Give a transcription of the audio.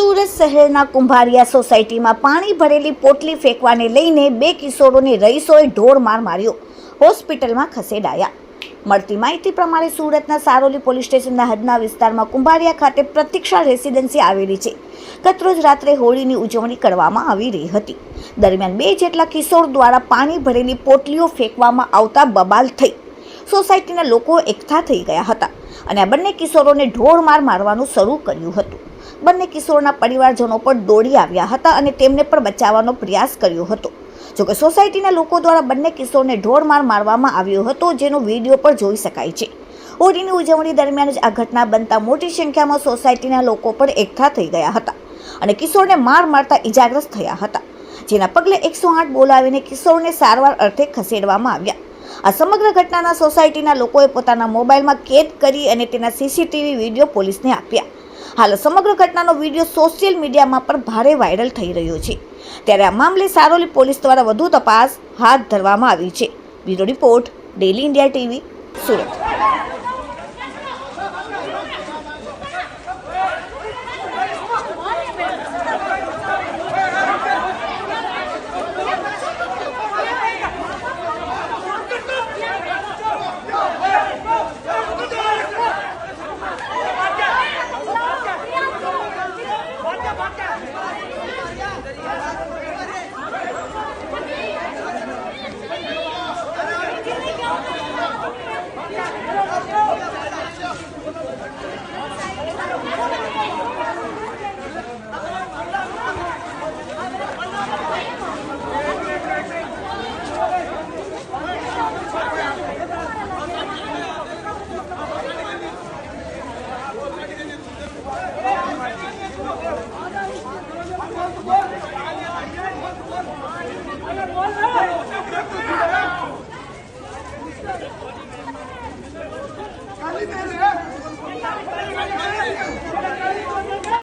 સુરત શહેરના કુંભારિયા સોસાયટીમાં પાણી ભરેલી પોટલી ફેંકવાને લઈને 2 કિશોરોને રહીશોએ ઢોર માર માર્યો, હોસ્પિટલમાં ખસેડાયા। મળતી માહિતી પ્રમાણે સુરતના સારોલી પોલીસ સ્ટેશનના હદના વિસ્તારમાં કુંભારિયા ખાતે પ્રતીક્ષા રેસિડેન્સી આવેલી છે। ગતરોજ રાત્રે હોળીની ઉજવણી કરવામાં આવી રહી હતી। દરમિયાન 2 જેટલા કિશોર દ્વારા પાણી ભરેલી પોટલીઓ ફેંકવામાં આવતા બબાલ થઈ સોસાયટીના લોકો એકઠા થઈ ગયા હતા અને આ બંને કિશોરોને ઢોર માર મારવાનું શરૂ કર્યું હતું। બંને કિશોરના પરિવારજનો પણ દોડી આવ્યા હતા અને તેમને પણ બચાવવાનો પ્રયાસ કર્યો હતો। જોકે સોસાયટીના લોકો દ્વારા બંને કિશોરને ઢોર માર મારવામાં આવ્યો હતો, જેનો વિડીયો પણ જોઈ શકાય છે। હોળીની ઉજવણી દરમિયાન જ આ ઘટના બનતા મોટી સંખ્યામાં સોસાયટીના લોકો પણ એકઠા થઈ ગયા હતા અને કિશોરને માર મારતા ઇજાગ્રસ્ત થયા હતા, જેના પગલે 108 બોલાવીને કિશોરને સારવાર અર્થે ખસેડવામાં આવ્યા। આ સમગ્ર ઘટનાના સોસાયટીના લોકોએ પોતાના મોબાઈલમાં કેદ કરી અને તેના સીસીટીવી વિડીયો પોલીસને આપ્યા। હાલ સમગ્ર ઘટનાનો વિડીયો સોશિયલ મીડિયામાં પણ ભારે વાયરલ થઈ રહ્યો છે, ત્યારે આ મામલે સારોલી પોલીસ દ્વારા વધુ તપાસ હાથ ધરવામાં આવી છે। Bureau report, daily India TV, Surat. खाली